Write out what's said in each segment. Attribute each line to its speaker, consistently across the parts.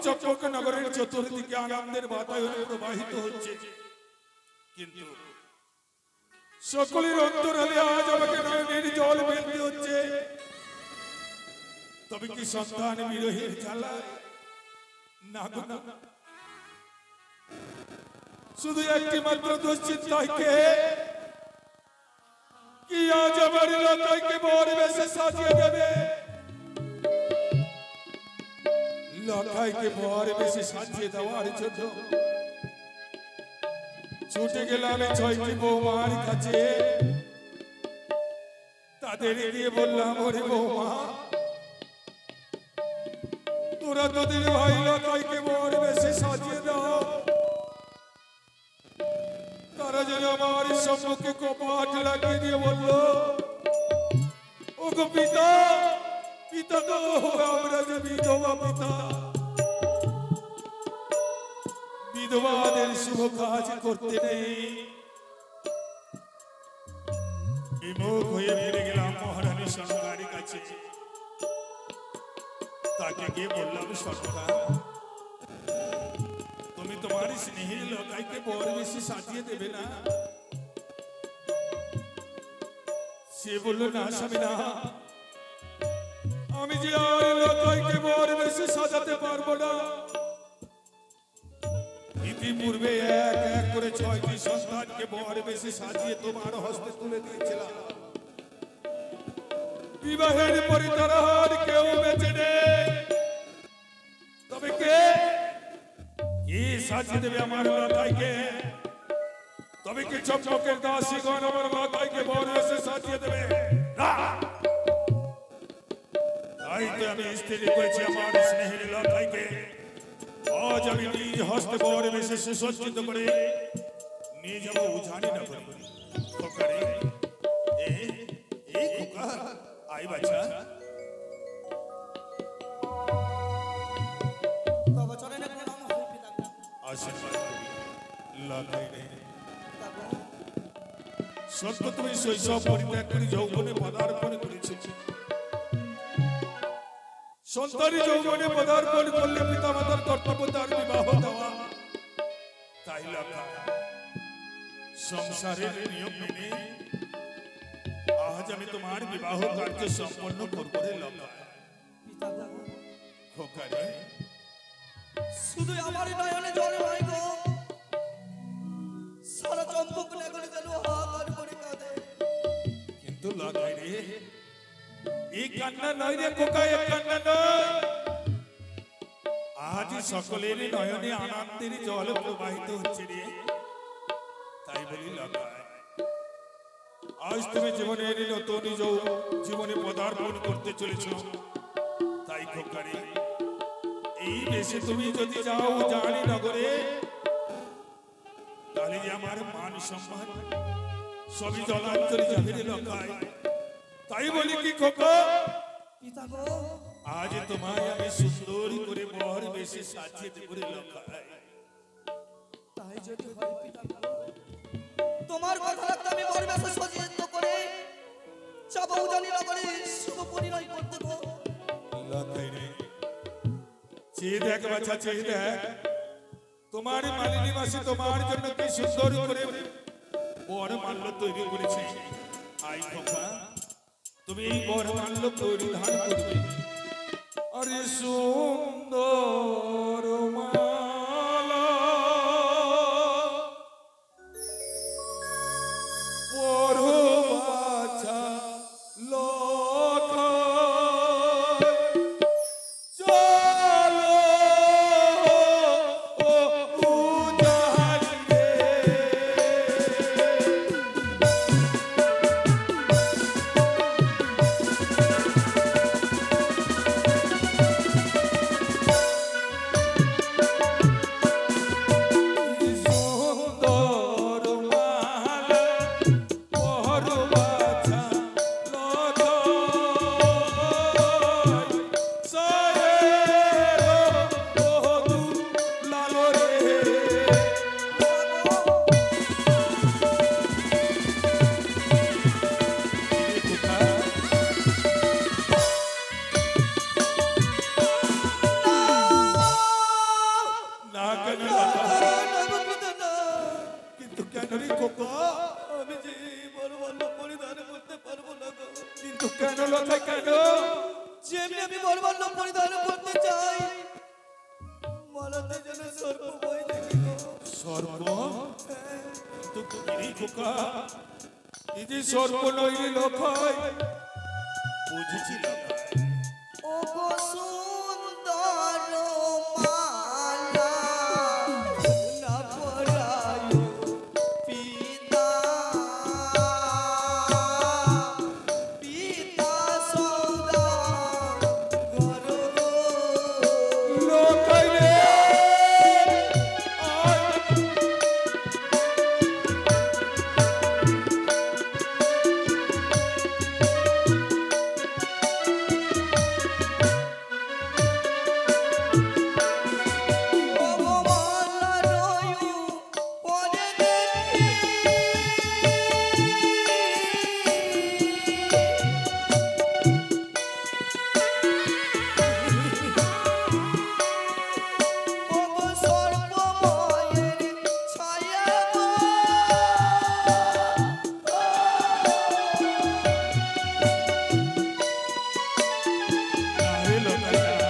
Speaker 1: চম্পক নগরের চতুর্দিকে আনন্দের বাতায়ন প্রবাহিত হচ্ছে, কিন্তু সকলের অন্তরালে আজ আমাকে নয়নের জল ফেলতে হচ্ছে। তবে কি সন্তান বিরহের জ্বালা? না গো না, শুধু একটি মাত্র দুশ্চিন্তায় কে কি আজ আমার লতাইকে বর বেশে সাজিয়ে দেবে। লতাইকে বর বেশে সাজিয়ে দেওয়ার জন্য ছুটে গেলাম ছয়টি বৌমার কাছে। তাদের গিয়ে বললাম, ওরে বৌমা, তোরা তোদের ভাই লতাইকে বর বেশে সাজিয়ে দাও। তারা যেন আমার সম্মুখে কপাট লাগিয়ে দিয়ে বলল, ও গো পিতা, পিতা তো আমরা যে বিধবা পিতা, বিধবাদের শুভ কাজ করতে নেই। বিমুখ হয়ে ফিরে গেলাম মহারানী সরকারের কাছে। তাকে গিয়ে বললাম, সরকার, তুমি তোমার স্নেহের লতাইকে বর বেশি সাজিয়ে দেবে না? সে বলল, না স্বামী না, আমি যে আর লতাইকে বর বেশি সাজাতে পারবো না। ইতিপূর্বে এক এক করে 6টি সন্তানকে বর বেশি সাজিয়ে তোমার হস্তে তুলে দিয়েছিলাম। বিবাহের পরে তারা আর কেউ বেঁচে নেই। তবে কে কি সাজিয়ে দেবে আমার লতাইকে? তবে কি চম্পকের দাসীগণ আমার লতাইকে বর বেশি সাজিয়ে দেবে? না, তাই তো আমি স্থির করেছি আমার স্নেহের লতাইকে আজ আমি নিজ হস্তে বর বেশে সুসজ্জিত করে নিয়ে যাবো উজানি না করে। খোকা রে, এই খোকা, আই বাচ্চা। আশীর্বাদ করি লতাই রে। সত্য তুমি শৈশব পরিত্যাগ করে যৌবনে পদার্পণ করেছো। সন্তানি যৌবনে পদার্পণ করলে পিতা মাতার কর্তব্য তার বিবাহ দেওয়া। তাই লতাই, সংসারের নিয়ম মেনে আজ আমি তোমার বিবাহ কার্য সম্পন্ন করবো রে লতাই। খোকা রে,
Speaker 2: শুধু আমার নয়নে জল নয় গো, সারা চম্পক নগরে যেন হাহাকার করে কাঁদে।
Speaker 1: কিন্তু লতাই রে, এই কান্না নয় রে খোকা, এই কান্না নয়। আজ সকলের নয়নে আনন্দের জল প্রবাহিত হচ্ছে রে। তাই বলি লতাই, আজ তুমি জীবনের নতুন জীবনে পদার্পণ করতে চলেছ। তাই খোকা রে, এই দেশে তুমি যদি যাও জানি নগরে, তাহলে যে আমার মান সম্মান সবই জলাঞ্জলি যাবে রে লতাই। তাই বলি কি খোকা,
Speaker 2: পিতা গো,
Speaker 1: আজ তোমায় আমি সুন্দর করে বর বেশি সাজিয়ে দেব রে লতাই।
Speaker 2: তাই যদি হয় পিতা গো, তোমার কথা রাখতে আমি বর বেশে সজ্জিত করে যাবো উজানি নগরে শুভ পরিণয় করতে গো।
Speaker 1: লতাই রে, চেয়ে দেখ বাছা, চেয়ে দেখ, তোমার মালিনী মাসি তোমার জন্য কি সুন্দর করে বর মাল্য তৈরি করেছে। আই খোকা, তুমি এই বর মাল্য পরিধান করবে। আরে সুন্দর মালা বড় বাছা লতাই, চলো ও উজানি রে। লতায় কেন?
Speaker 2: যেমনি আমি বরমাল্য পরিধান করতে চাই মালাতে যেন সর্প বই দেখি গো।
Speaker 1: সর্প? তো কিরে খোকা, এই যে সর্প নই রে লতায়, বুঝেছি লতায়।
Speaker 2: ও গো সুন্দর মালা না পরায় পিতা, পিতা সৌদা ঘর
Speaker 1: লতায় রে, আয়।
Speaker 2: ও গো মালা রয়ু পরে দেখি ও গো সর্বময়ের ছায়া গো।
Speaker 1: না রে লতায় না।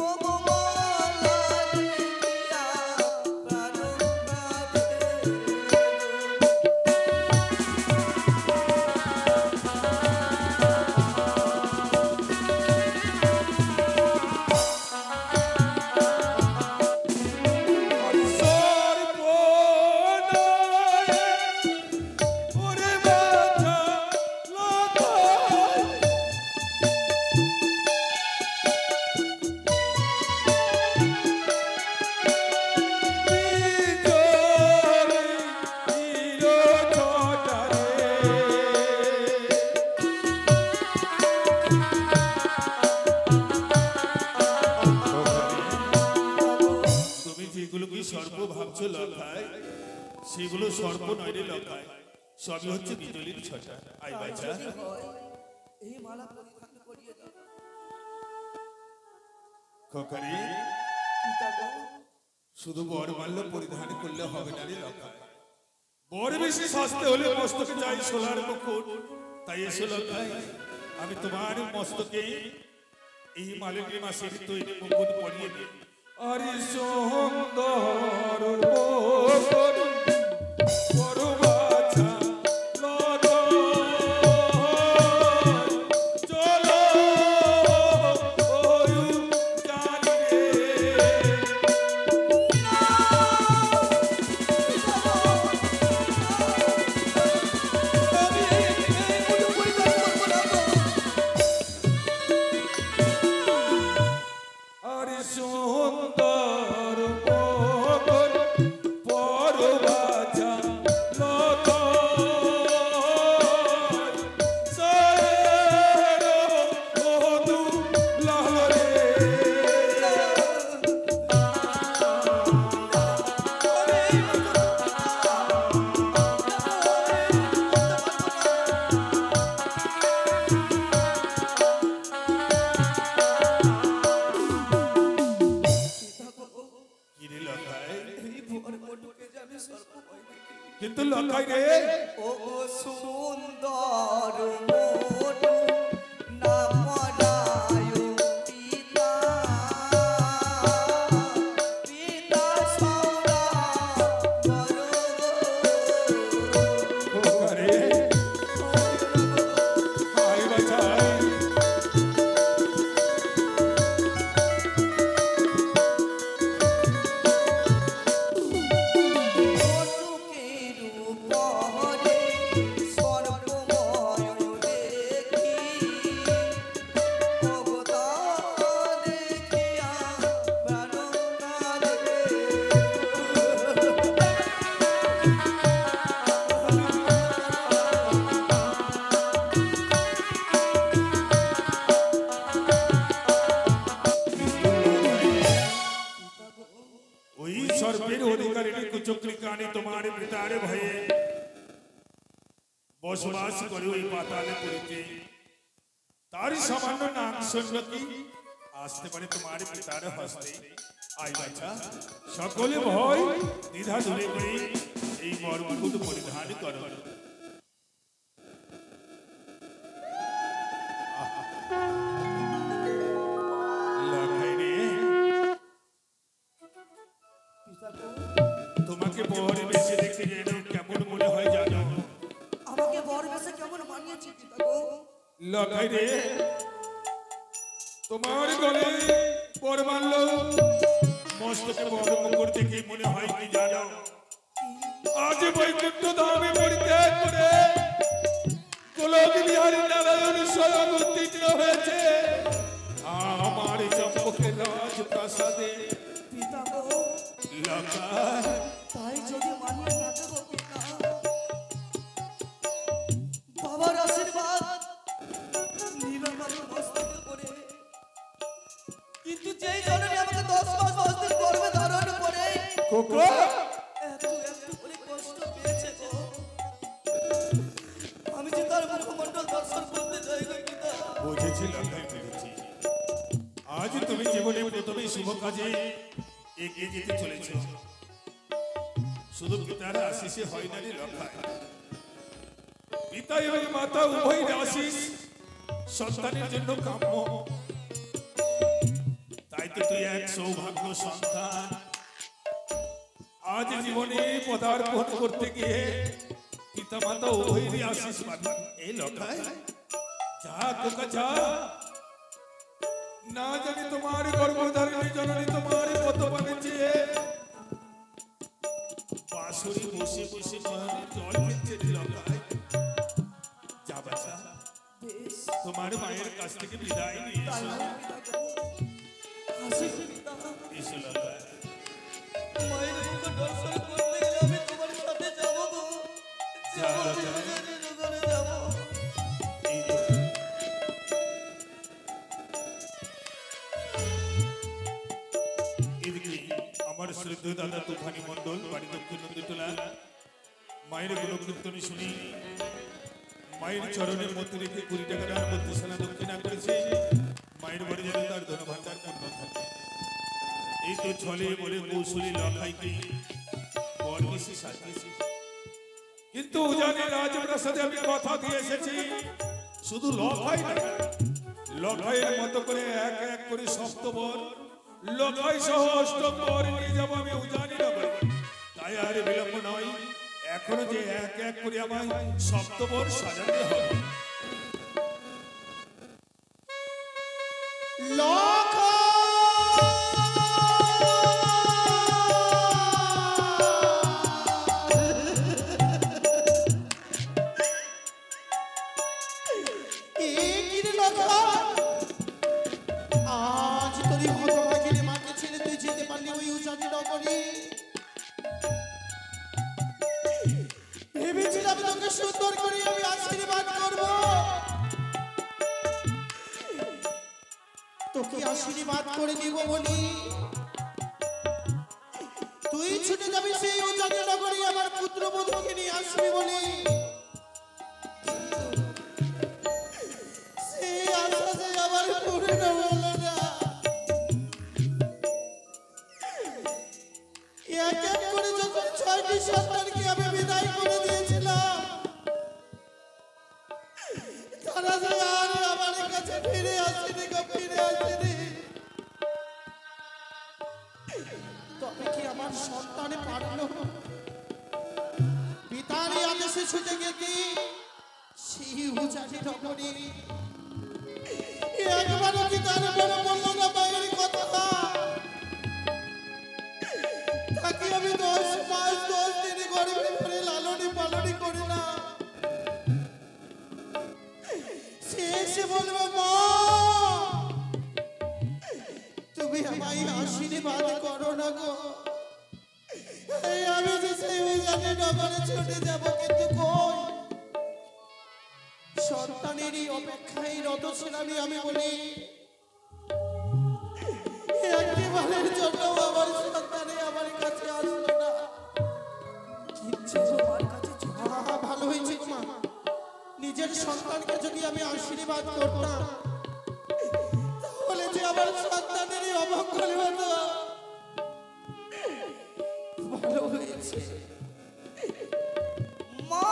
Speaker 2: ও গো মালা দেখিয়া প্রাণ কাঁদে।
Speaker 1: সর্প নয়, ওরে বাছা লতায়। বিজয় তুমি যেগুলোকে সর্প ভাবছো লতায়, সেগুলো সর্প নয় রে লতায়, সবই হচ্ছে বিজলির ছটা। আই বাচ্চা,
Speaker 2: যদি হয় এই মালা পরিধান করিয়ে দাও
Speaker 1: খোকারি,
Speaker 2: পিতা গো।
Speaker 1: শুধু বরমাল্য পরিধান করলে হবে না রে লতায়। বড় বেশি সস্তে হলে মস্তকে চাই সোলার মুকুট। তাই এসে লতায়, আমি তোমার মস্তকে এই মালিনী মাসের তৈরি মুকুট পরিয়ে দিই। আরে সুন্দর মুকুট, বড় বাছা লতায়, চলো ওই জানি রে।
Speaker 2: আমি এই মুকুট পরিধান করবো না গো।
Speaker 1: আরে সুন্দর মোহন পরবাজা লতায়, সারের মধু লাহরে। কিরে লতায়,
Speaker 2: এই ভোর মোটুকে যে আমি সর্প ভয় দেখি।
Speaker 1: কিন্তু লতায় রে,
Speaker 2: ও গো সুন্দর মোটু না পরায় পিতা, পিতা সৌদা ঘর
Speaker 1: খোকারে, আই বাছাই।
Speaker 2: মোটুকের উপরে সর্বময় দেখি, ও গো তা দেখিয়া প্রাণ কাঁদে।
Speaker 1: ওই সর্বের অধিকারিণী কুচক্রিকা আনি তোমার পিতার ভয়ে বসবাস করে ওই পাতালে পুরীতে। তার সামান্য নাম শুনল কি আসতে পারে তোমার পিতার হস্তে। আই বাচ্চা, সকলে ভয় দ্বিধা দূরে করে এই বরমুকুট পরিধান করো। লখাই রে তোমার গলে পর মানল মস্তকে বড় মুকুর দেখে মনে হয় কি জানো আজ বৈকুণ্ঠ ধামে পরিত্যাগ করে গোলক বিহারী নারায়ণ স্বয়ং উত্তীর্ণ হয়েছে আমার চম্পকের রাজ প্রাসাদে
Speaker 2: পিতামহ
Speaker 1: লখাই
Speaker 2: তাই যদি মানিয়ে থাকে গো পিতা বাবার আশীর্বাদ নিবেন বাবুর মস্তকে পড়ে কিন্তু যেই জননী আমাকে 10 মাস 10 দিন গর্ভে ধারণ করে
Speaker 1: কোকো
Speaker 2: এত করে কষ্ট পেয়েছে গো আমি যে তার মুখমণ্ডল দর্শন করতে চাই গো পিতা
Speaker 1: বুঝেছি লখাই বুঝেছি আজ তুমি জীবনে প্রথমে শুভ কাজে এগিয়ে যেতে চলেছ শুধু পিতার আশিসে হয় না রে লখাই পিতা এবং মাতা উভয়ের আশিস সন্তানের জন্য কাম্য তাই তো তুই এক সৌভাগ্য সন্তান আজ জীবনে পদার্পণ করতে গিয়ে পিতা মাতা উভয়েরই আশিস পাবি এই লখাই যা কোকা যা না জানি তোমার গর্ভধারিণী জননী তোমার কত বানিয়েছে বাঁশুরি বসে বসে নয়নে জল ফেলছে রে লখাই যা বাছা
Speaker 2: বেশ
Speaker 1: তোমার মায়ের কাছ থেকে বিদায় নিয়ে
Speaker 2: তাই
Speaker 1: এসো
Speaker 2: হোক পিতা হাসি পিতা
Speaker 1: এসো লখাই
Speaker 2: মায়ের মুখ দর্শন করতে গেলে আমি তোমার সাথে যাব গো
Speaker 1: যাও,
Speaker 2: যাব
Speaker 1: যাও।
Speaker 2: ওখানে যাব
Speaker 1: এই তো। এদিকে আমার শ্রদ্ধেয় দাদা তুফানি মন্ডল বাড়ি দক্ষিণ নন্দীটোলা মায়ের গুণকীর্তনে শুনি মায়ের চরণের মধ্যে রেখে 20 টাকার মধ্যে সারা দক্ষিণা করেছে মায়ের বাড়ি যেন তার ধনভাণ্ডার পূর্ণ থাকে এই তো ছলে বলে কৌশলী লখাইকে বর বেশি সাজিয়েছে কিন্তু উজানি রাজপ্রাসাদে আমি কথা দিয়ে এসেছি শুধু লখাই না লখাইয়ের মতো করে এক এক করে সপ্তবর লখাই সহ অষ্টমবর নিয়ে যাবো আমি উজানি নগরে তাই আর বিলম্ব নয় এখনো যে এক এক করে আমায় সপ্তবর সাজাতে হবে
Speaker 3: আজ তোর হতভাগিনী মাকে ছেড়ে তুই যেতে পারলি ওই উজানি নগরে ভেবেছিলাম তোকে সুন্দর করে আমি আশীর্বাদ করব তোকে আশীর্বাদ করে দিব বলি তুই ছুটে যাবি সেই উজানি নগরে আমার পুত্রবধূকে নিয়ে আসবি বলি সেই আশা যে আমার পূর্ণ হলো না এক এক করে যখন 6টি সন্তানকে আমি বিদায় করে দিয়েছিলাম তারা যে আর আমার কাছে ফিরে আসেনি গো ফিরে আসেনি তবে কি আমার সন্তানে পারলো পিতারই আদেশে ছুটে গেছি সেই উজানি নগরে একবারও কি তার বড় বললো না মায়ের কথা তাকে আমি 10 মাস 10 দিন গর্ভে ধরে লালনী পালনী করি না সে এসে বলবে মা তুমি আমায় আশীর্বাদ করো না গো এই আমি যে সেই উজানি নগরে ছুটে যাব কিন্তু কই সন্তানেরই অপেক্ষায় রত ছিলাম আমি বলি একবারের জন্য আমার সন্তানে আমার কাছে আসলো না
Speaker 2: ইচ্ছে তোমার কাছে ছুটে
Speaker 3: ভালো হয়েছে মা নিজের সন্তানকে যদি আমি আশীর্বাদ করতাম তাহলে যে আমার সন্তানেরই অমঙ্গল হতো ভালো হয়েছে
Speaker 2: মা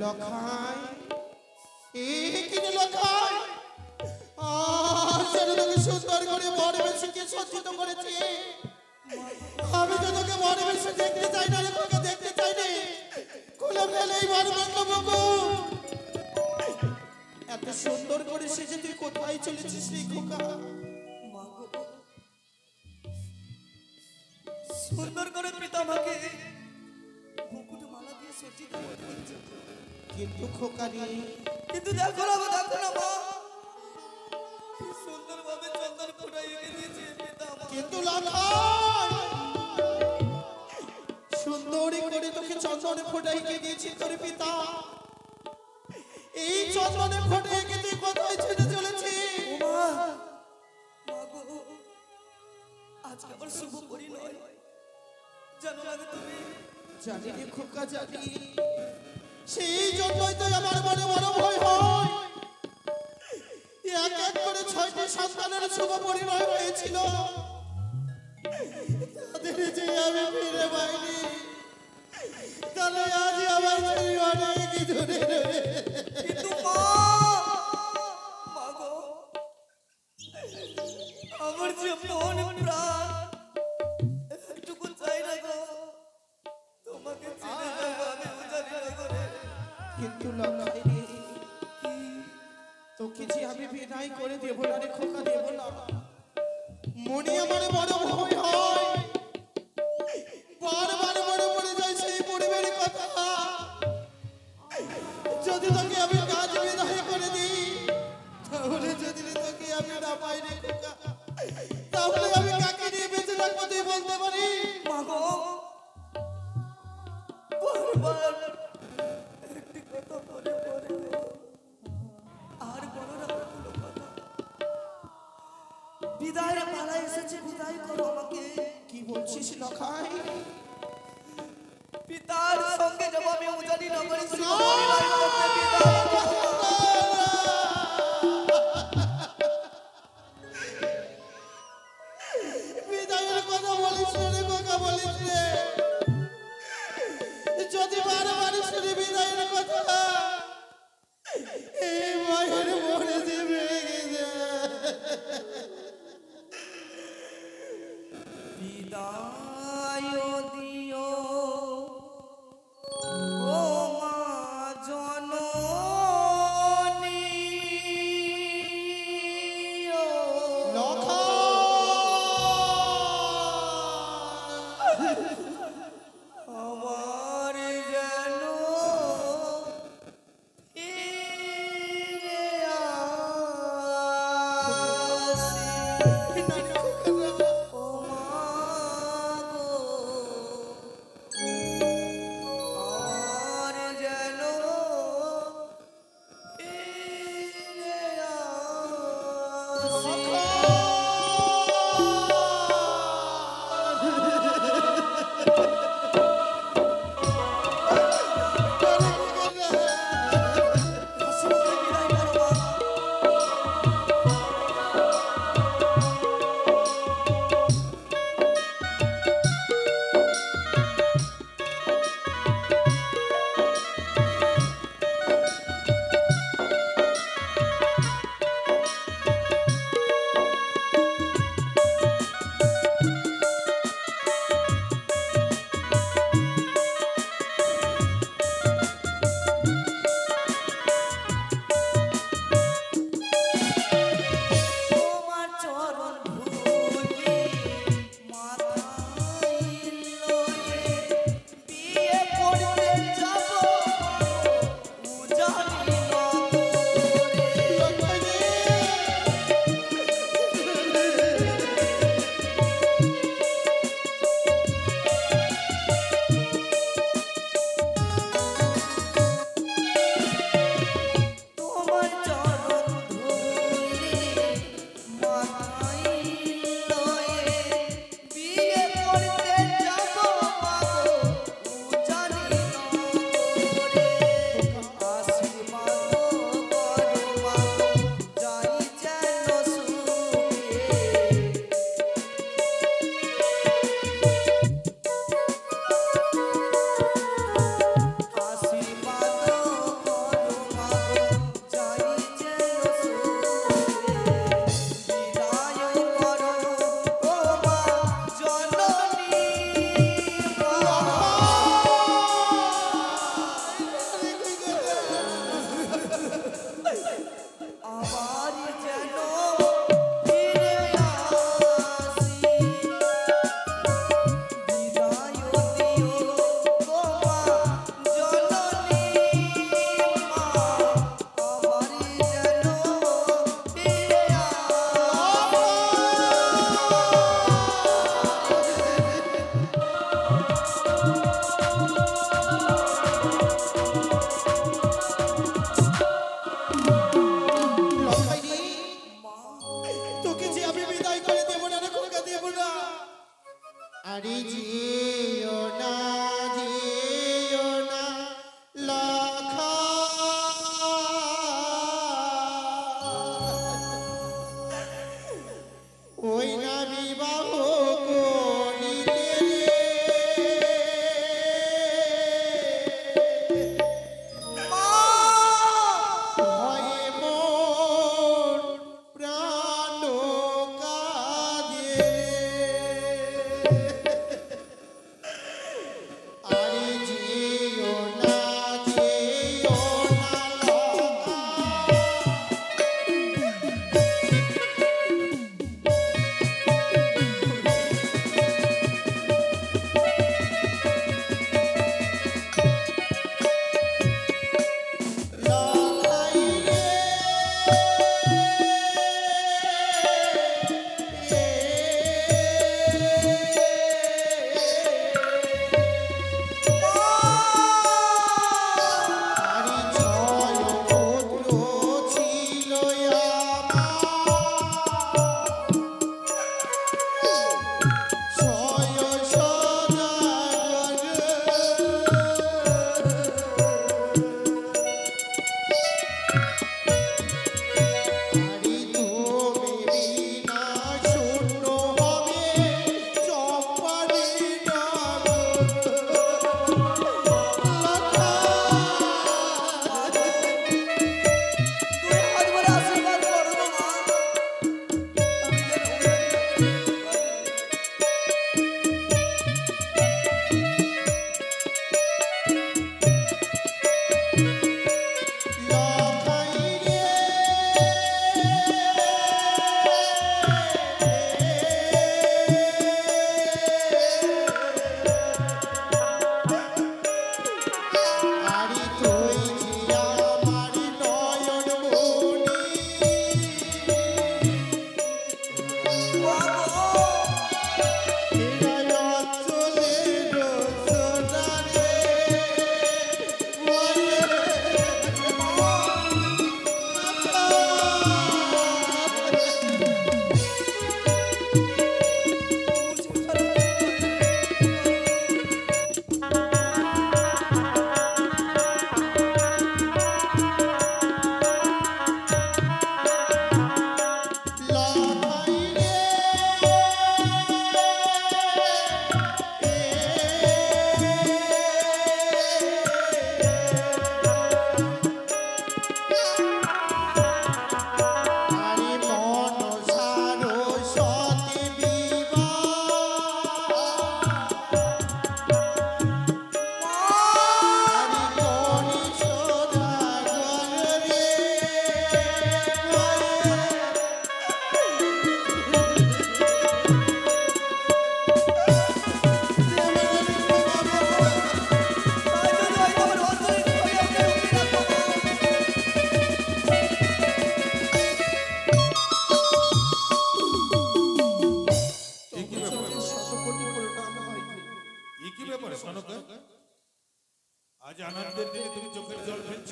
Speaker 3: লখাই কিনে লখাই সেটা তোকে সুন্দর করে বর বেশিকে সজ্জিত করেছি আমি তো তোকে বর বেশি দেখতে চাই না রে, তোকে দেখতে চাই না গেলে এইবার বন্ধ বাবু এত সুন্দর করে সেজে তুই কোথায় চলেছিস রে খোকা?
Speaker 2: মা গো, সুন্দর করে পিতা আমাকে মুকুটে মালা দিয়ে সজ্জিত করে দিয়েছে।
Speaker 3: কিন্তু খোকা রে,
Speaker 2: কিন্তু দেখো না মা, দেখো না মা, কি সুন্দর ভাবে চন্দন ফোটাই এঁকে দিয়েছে পিতা আমার।
Speaker 3: কিন্তু সুন্দরী করে তোকে চন্দনে ফোটাইকে দিয়েছি তোর পিতা। এই চন্দনে ফোটাইকে তুই কোথায় ছেড়ে চলেছিস?
Speaker 2: ও মা, মা গো, আজকে আমার শুভ পরিণয়, জানো না গো তুমি?
Speaker 3: জানি রে খোকা জানি, সেই জন্যই তো আমার মনে বড় ভয় হয়। এক এক করে 6টি সন্তানের শুভ পরিণয় হয়েছিল, তাদের যে আমি ফিরে পাইনি, তাহলে আজ আমার ছেলে অনেক দূরে রয়ে।
Speaker 2: কিন্তু মা, মা গো, আমার যে মন প্রাণ একটুকু চাই না গো, তোমাকে ছেড়ে যাবো আমি উজানি নগরে।
Speaker 3: কিন্তু লক্ষাই রে, তোকে যে আমি বিদায় করে দেবো না রে খোকা, দেবো না। মনে আমার বড় ভয় হয়, বারবার মনে পড়ে যায় সেই পরিবারের কথা। যদি তোকে আমি কাজ বিদায় করে দিই, তাহলে যদি তোকে আমি না পাই রে খোকা, তাহলে আমি কাকে নিয়ে বেঁচে থাকবো তুই বলতে পারি?
Speaker 2: মা গো, বারবার একটি কথা মনে পড়ে গো, আর বলো না কোনো কথা। বিদায়ের পালা এসেছে, বিদায় করো আমাকে।
Speaker 3: কি বলছিস লখাই?
Speaker 2: পিতার সঙ্গে যাব আমি উজানি নগরে শুভ পরিণয় করতে। বিদায় করো।
Speaker 3: বিদায়ের কথা বলিস রে খোকা, বলিস রে। যদি বারবার শুনি বিদায়ের কথা, এই মায়ের মনে যে ভেঙে যায়।
Speaker 2: বিদায় দিও ও মা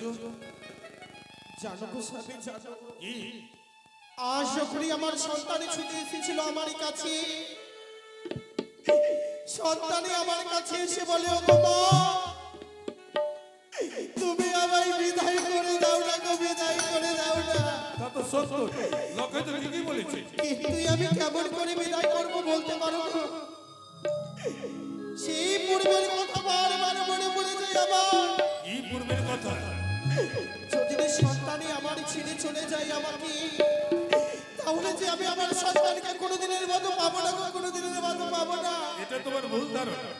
Speaker 3: জানো গো স্বামী, জানো
Speaker 1: কি
Speaker 3: আজ যখনই আমার সন্তানে ছুটে এসেছিল আমার কাছে, সন্তানে আমার কাছে এসে বলে, ও গো মা, তুমি আমায় বিদায় করে দাও না গো, বিদায় করে দাও না।
Speaker 1: তা তো সত্য, লোকে তো ঠিকই বলেছে।
Speaker 3: কিন্তু আমি কেমন করে বিদায় করবো বলতে পারো না। সেই পূর্বের কথা বারবার মনে পড়ে যায় আমার।
Speaker 1: কি পূর্বের কথা?
Speaker 3: যদি সন্তানই আমার ছেড়ে চলে যায় আমাকে, তাহলে যে আমি আমার সন্তানকে কোনোদিনের মতো পাবো না গো, কোনোদিনের মতো পাবো না।
Speaker 1: এটা তোমার ভুল ধারণা।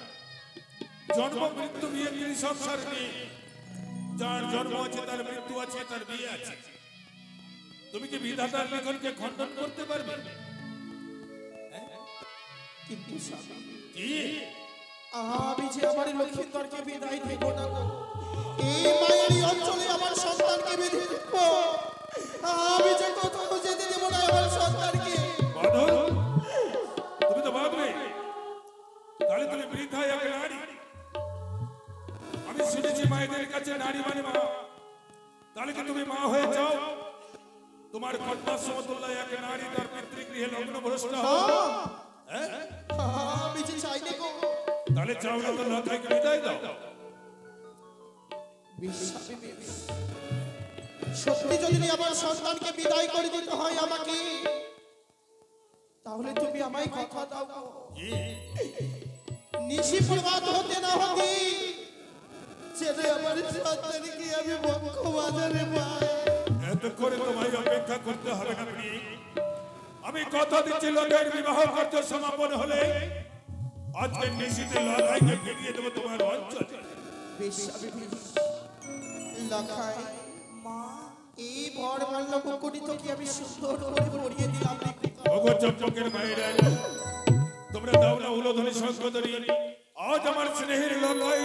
Speaker 1: জন্ম মৃত্যু বিয়ে বিয়ে সংসার নেই। যার জন্ম আছে তার মৃত্যু আছে, তার বিয়ে আছে। তুমি কি বিধাতার লিখনকে খণ্ডন করতে পারবে?
Speaker 3: কিন্তু স্বামী,
Speaker 1: কি
Speaker 3: আমি যে আমার লক্ষ্মীন্দরকে বিদায় দেব না গো, এই মায়ারি অঞ্চলে আমার সন্তানকে বিদায় দেব। আমি যে কোথাও যেতে দেব না আমার সন্তানকে।
Speaker 1: বাঁধো, তুমি তো বাঁধবে। তাহলে তুমি বৃদ্ধা এক নারী। আমি শুনেছি মায়েদের কাছে নারী মানে মা। তাহলে কি তুমি মা হয়ে যাও? তোমার কন্যা সমতুল্য এক নারী তার পিতৃগৃহে লগ্ন ভ্রষ্ট হও। হ্যাঁ?
Speaker 3: আমি যে চাই না গো।
Speaker 1: তাহলে চাও না তো লতাকে বিদায় দাও।
Speaker 3: সত্যি যদি আমার সন্তানকে বিদায় করে দিতে হয় আমাকে, তাহলে তুমি আমায় কথা দাও গো।
Speaker 1: কি?
Speaker 3: নিশি প্রভাত হতে না হতে ছেলে আমার সন্তানকে আমি বক্ষ বাজারে পাই।
Speaker 1: এত করে তোমায় অপেক্ষা করতে হবে না। আমি কথা দিচ্ছি, লোকের বিবাহ কার্য সমাপন হলে আজকে নিশিতে লতাকে ফিরিয়ে দেবো তোমার অঞ্চলে।
Speaker 3: বেশ লখাই মা, এই ভর মাল্য মুকুটি তো কি আমি সুন্দর করে পরিয়ে দিলাম।
Speaker 1: ওগো চম্পকের মায়েরা, তোমরা দাও না উলোধনী শঙ্খধনী। আজ আমার স্নেহের লতাই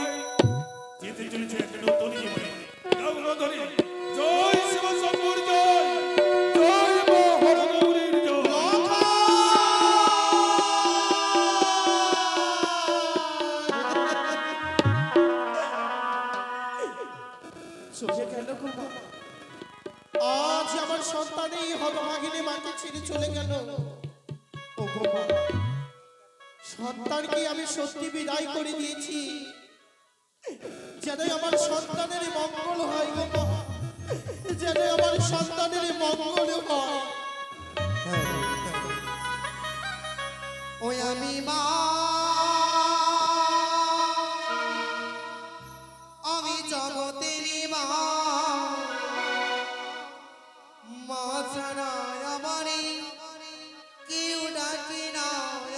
Speaker 1: যেতে চলেছে এক নতুন জীবনে। দাও উলোধনী। জয় শিব শম্ভুর জয়, জয় মা হরগৌরীর জয়।
Speaker 3: চলে গেল গো মা। আজ আমার সন্তানই হতভাগিনী মাকে ছেড়ে চলে গেল। ও গো মা, সন্তানকে আমি সত্যি বিদায় করে দিয়েছি, যেন আমার সন্তানের মঙ্গল হয় গো মা, যেন আমার সন্তানের মঙ্গল হয়।
Speaker 2: ওই আমি মা, আমি জগতেরই মা, মা ছাড়া আমারে কেউ ডাকে না,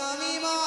Speaker 2: আমি মা।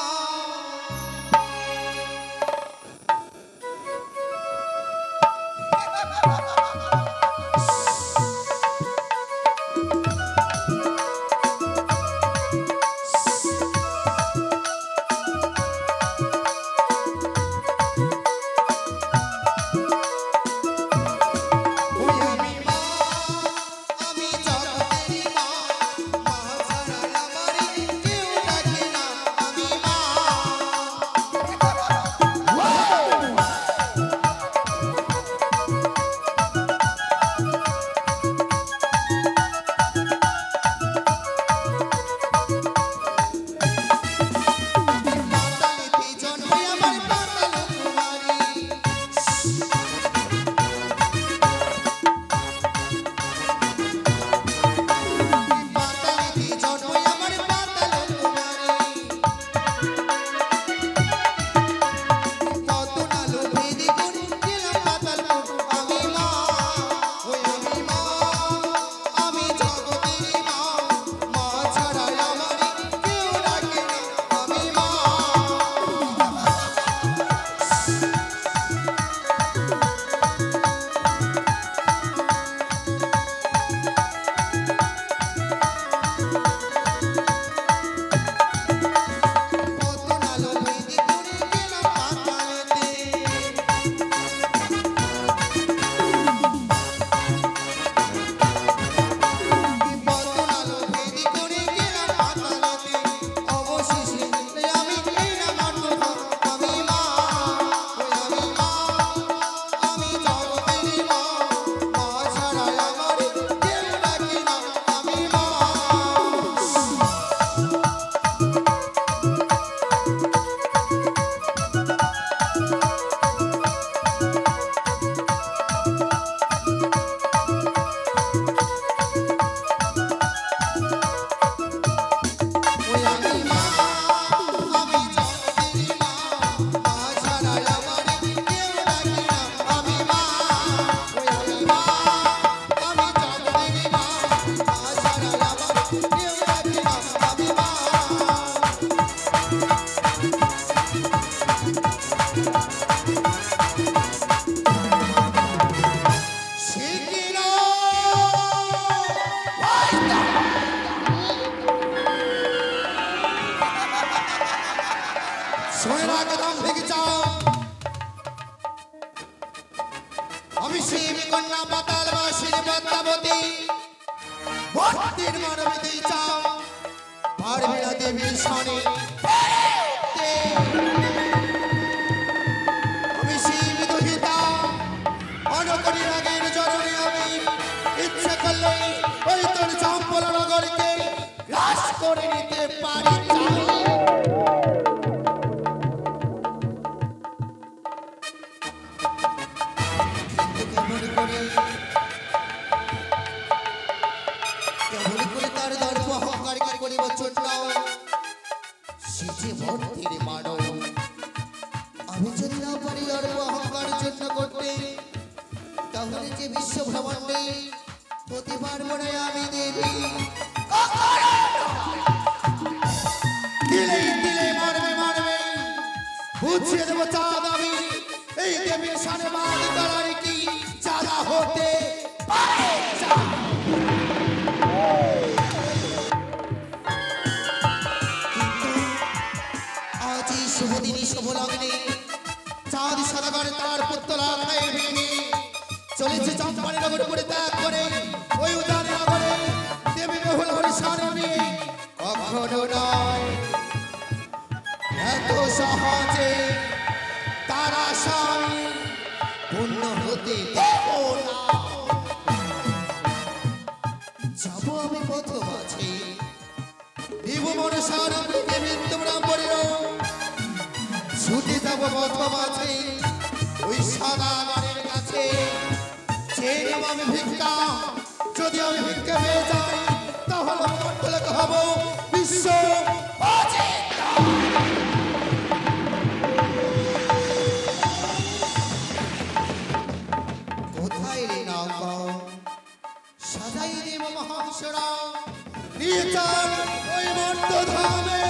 Speaker 3: কন্যা পাতালবাসীর পদ্মাবতী ভক্তির মানবীতে চাও পারবে না দেবীর সনে আমি সীমিত হিতা অনকরি রাগের জননী আমি ইচ্ছে করলে ওই তোর চম্পল নগরকে গ্রাস করে নিতে পারি তার দর্প অহংকারকে করিব ছোট্ট সিজে ভক্তির মানব আমি যদি না পারি দর্প অহংকার জন্য করতে তাহলে যে বিশ্ব ভ্রমণে হতে পারবো না আমি দেবী দিলে দিলে মারবে মারবে বুঝিয়ে দেবো চাঁদ আমি এই দেবীর সামনে বাদ করার কি চাঁদা হতে পারে শুভদিনী শুভ লগ্নে চাঁদ সদাগর তার পুত্তলা খায় ভেঙে চলেছে চম্পানি নগর করে ত্যাগ করে ওই উদার নগরে দেবী বহুল হরিষার নিয়ে কখনো নয় এত সহজে তারা স্বামী পূর্ণ হতে দেব না যাব আমি প্রথম আছি দেব মনসার দেবী তোমরা পড়িল ছুটে যাব প্রথম আছে ওই সদাগরের কাছে চেয়ে নেব আমি ভিক্ষা যদি আমি ভিক্ষা পেয়ে যাই তাহলে মন্ডলক হব বিশ্ব কোথায় রে নাও সাজাই দেব মহাংসরা নিয়ে চল ওই মর্ত ধামে